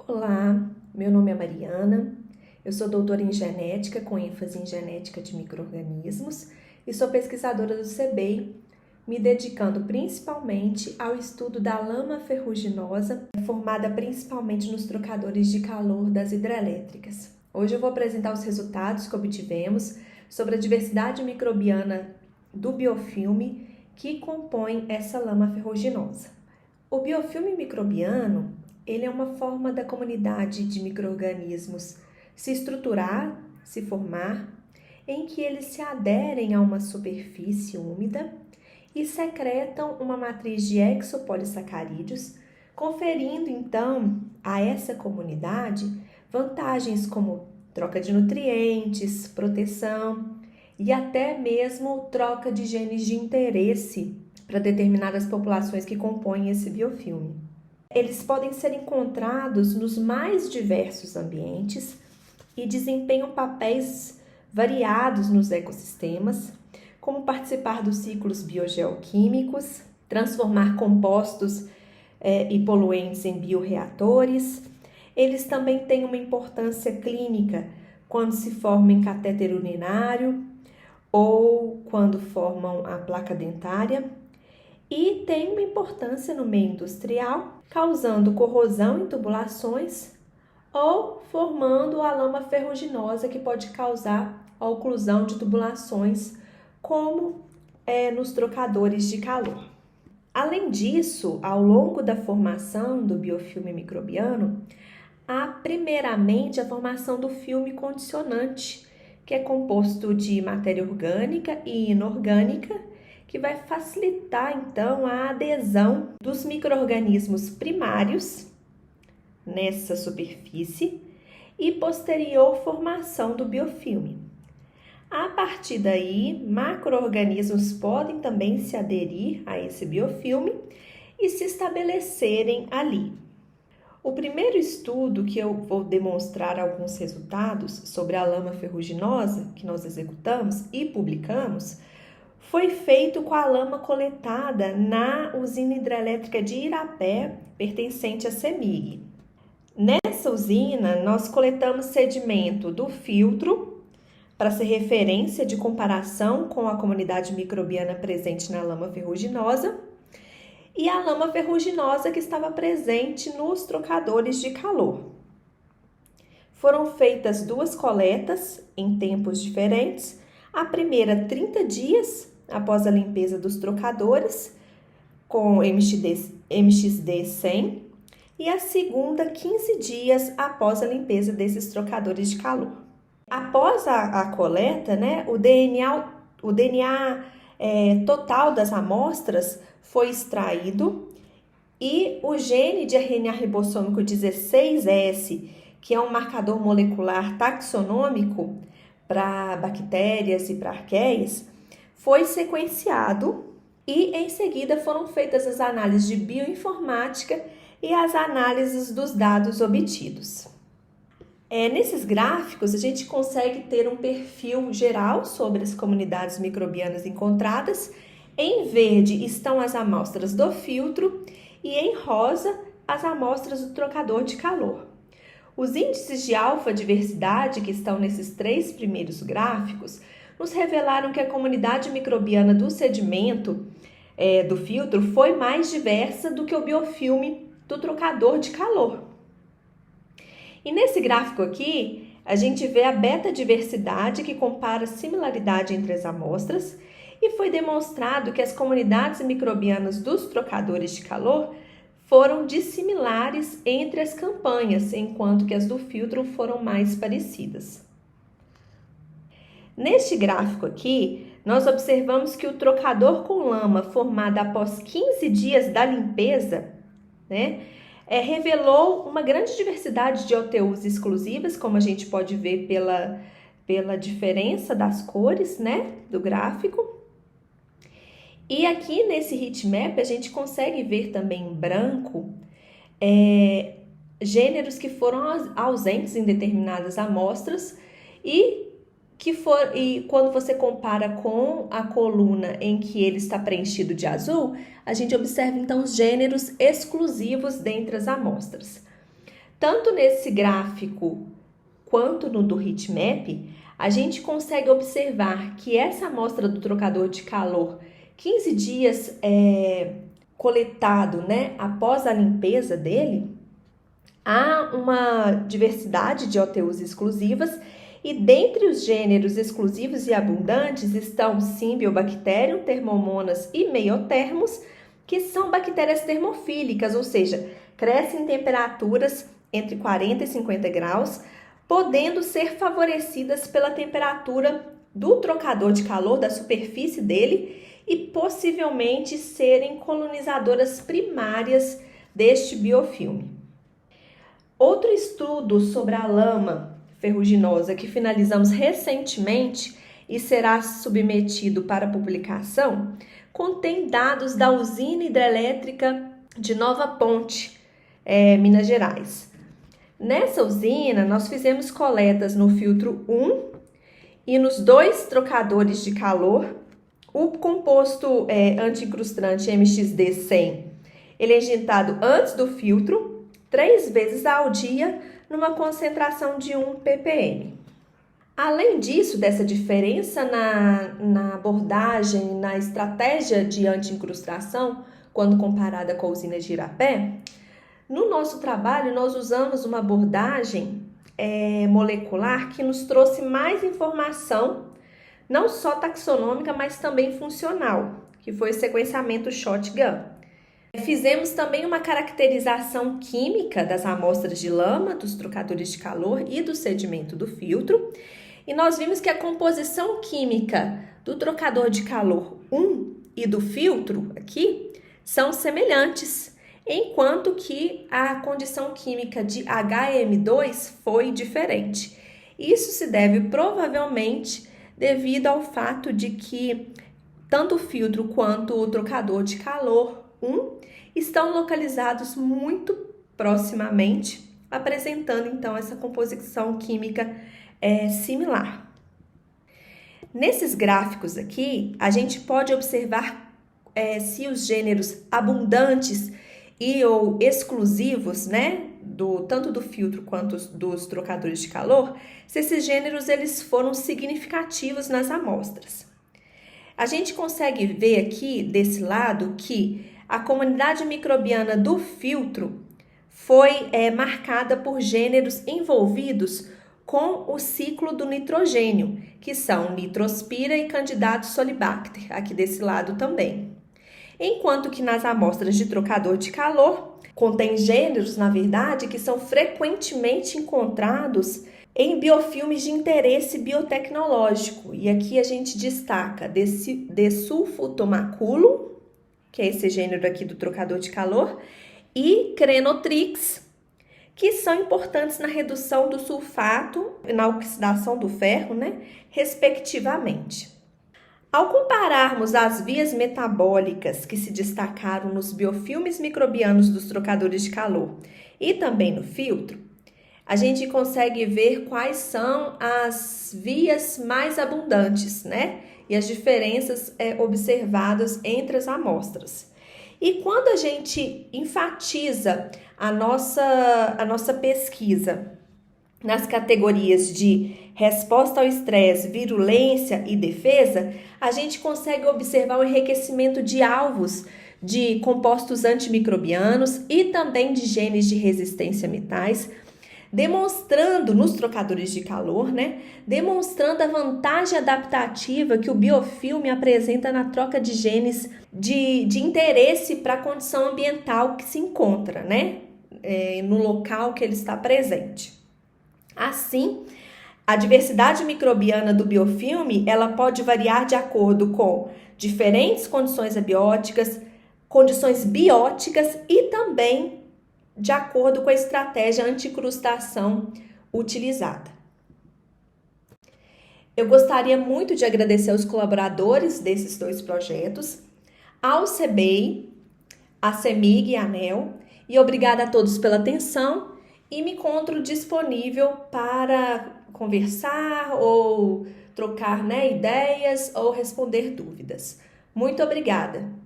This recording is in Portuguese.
Olá, meu nome é Mariana, eu sou doutora em genética com ênfase em genética de micro-organismos e sou pesquisadora do CBEI, me dedicando principalmente ao estudo da lama ferruginosa, formada principalmente nos trocadores de calor das hidrelétricas. Hoje eu vou apresentar os resultados que obtivemos sobre a diversidade microbiana do biofilme que compõe essa lama ferruginosa. O biofilme microbiano ele é uma forma da comunidade de micro-organismos se estruturar, se formar, em que eles se aderem a uma superfície úmida e secretam uma matriz de exopolissacarídeos, conferindo então a essa comunidade vantagens como troca de nutrientes, proteção e até mesmo troca de genes de interesse para determinadas populações que compõem esse biofilme. Eles podem ser encontrados nos mais diversos ambientes e desempenham papéis variados nos ecossistemas, como participar dos ciclos biogeoquímicos, transformar compostos e poluentes em bioreatores. Eles também têm uma importância clínica quando se formam em catéter urinário ou quando formam a placa dentária. E tem uma importância no meio industrial, causando corrosão em tubulações ou formando a lama ferruginosa que pode causar a oclusão de tubulações, como nos trocadores de calor. Além disso, ao longo da formação do biofilme microbiano, há primeiramente a formação do filme condicionante, que é composto de matéria orgânica e inorgânica, que vai facilitar então a adesão dos micro-organismos primários nessa superfície e posterior formação do biofilme. A partir daí, macro-organismos podem também se aderir a esse biofilme e se estabelecerem ali. O primeiro estudo que eu vou demonstrar alguns resultados sobre a lama ferruginosa que nós executamos e publicamos foi feito com a lama coletada na usina hidrelétrica de Irapé, pertencente à CEMIG. Nessa usina, nós coletamos sedimento do filtro para ser referência de comparação com a comunidade microbiana presente na lama ferruginosa e a lama ferruginosa que estava presente nos trocadores de calor. Foram feitas duas coletas em tempos diferentes, a primeira 30 dias após a limpeza dos trocadores com MXD 100 e a segunda 15 dias após a limpeza desses trocadores de calor. Após a coleta, o DNA total das amostras foi extraído e o gene de RNA ribossômico 16S, que é um marcador molecular taxonômico para bactérias e para arqueias, foi sequenciado e em seguida foram feitas as análises de bioinformática e as análises dos dados obtidos. Nesses gráficos a gente consegue ter um perfil geral sobre as comunidades microbianas encontradas. Em verde estão as amostras do filtro e em rosa as amostras do trocador de calor. Os índices de alfa-diversidade que estão nesses três primeiros gráficos nos revelaram que a comunidade microbiana do sedimento do filtro foi mais diversa do que o biofilme do trocador de calor. E nesse gráfico aqui, a gente vê a beta-diversidade que compara a similaridade entre as amostras e foi demonstrado que as comunidades microbianas dos trocadores de calor foram dissimilares entre as campanhas, enquanto que as do filtro foram mais parecidas. Neste gráfico aqui, nós observamos que o trocador com lama formado após 15 dias da limpeza, revelou uma grande diversidade de OTUs exclusivas, como a gente pode ver pela diferença das cores, do gráfico. E aqui nesse heatmap a gente consegue ver também em branco gêneros que foram ausentes em determinadas amostras e quando você compara com a coluna em que ele está preenchido de azul, a gente observa então os gêneros exclusivos dentre as amostras. Tanto nesse gráfico quanto no do heatmap, a gente consegue observar que essa amostra do trocador de calor, 15 dias coletado, né, após a limpeza dele, há uma diversidade de OTUs exclusivas e dentre os gêneros exclusivos e abundantes estão Symbiobacterium, Thermomonas e Meiotermos, que são bactérias termofílicas, ou seja, crescem em temperaturas entre 40 e 50 graus, podendo ser favorecidas pela temperatura do trocador de calor, da superfície dele, e possivelmente serem colonizadoras primárias deste biofilme. Outro estudo sobre a lama ferruginosa que finalizamos recentemente e será submetido para publicação, contém dados da usina hidrelétrica de Nova Ponte, Minas Gerais. Nessa usina, nós fizemos coletas no filtro 1 e nos 2 trocadores de calor. O composto anti-incrustante MXD-100, ele é injetado antes do filtro, 3 vezes ao dia, numa concentração de 1 ppm. Além disso, dessa diferença na abordagem, na estratégia de anti-incrustação, quando comparada com a usina de Irapé, no nosso trabalho nós usamos uma abordagem molecular que nos trouxe mais informação, não só taxonômica, mas também funcional, que foi o sequenciamento shotgun. Fizemos também uma caracterização química das amostras de lama, dos trocadores de calor e do sedimento do filtro, e nós vimos que a composição química do trocador de calor 1 e do filtro aqui são semelhantes, enquanto que a condição química de HM2 foi diferente. Isso se deve provavelmente devido ao fato de que tanto o filtro quanto o trocador de calor 1 estão localizados muito proximamente, apresentando então essa composição química similar. Nesses gráficos aqui, a gente pode observar se os gêneros abundantes e ou exclusivos, né, tanto do filtro quanto dos trocadores de calor, se esses gêneros eles foram significativos nas amostras. A gente consegue ver aqui desse lado que a comunidade microbiana do filtro foi marcada por gêneros envolvidos com o ciclo do nitrogênio, que são Nitrospira e Candidato solibacter, aqui desse lado também. Enquanto que nas amostras de trocador de calor, contém gêneros, na verdade, que são frequentemente encontrados em biofilmes de interesse biotecnológico. E aqui a gente destaca Desulfotomaculum, que é esse gênero aqui do trocador de calor, e Crenotrix, que são importantes na redução do sulfato e na oxidação do ferro, né, respectivamente. Ao compararmos as vias metabólicas que se destacaram nos biofilmes microbianos dos trocadores de calor e também no filtro, a gente consegue ver quais são as vias mais abundantes, né? E as diferenças observadas entre as amostras. E quando a gente enfatiza a nossa pesquisa nas categorias de resposta ao estresse, virulência e defesa, a gente consegue observar o enriquecimento de alvos de compostos antimicrobianos e também de genes de resistência a metais, demonstrando nos trocadores de calor, né? Demonstrando a vantagem adaptativa que o biofilme apresenta na troca de genes de interesse para a condição ambiental que se encontra, né? No local que ele está presente. Assim, a diversidade microbiana do biofilme, ela pode variar de acordo com diferentes condições abióticas, condições bióticas e também de acordo com a estratégia anti-incrustação utilizada. Eu gostaria muito de agradecer aos colaboradores desses 2 projetos, ao CBEI, a CEMIG e a ANEEL, e obrigada a todos pela atenção e me encontro disponível para conversar ou trocar ideias ou responder dúvidas. Muito obrigada!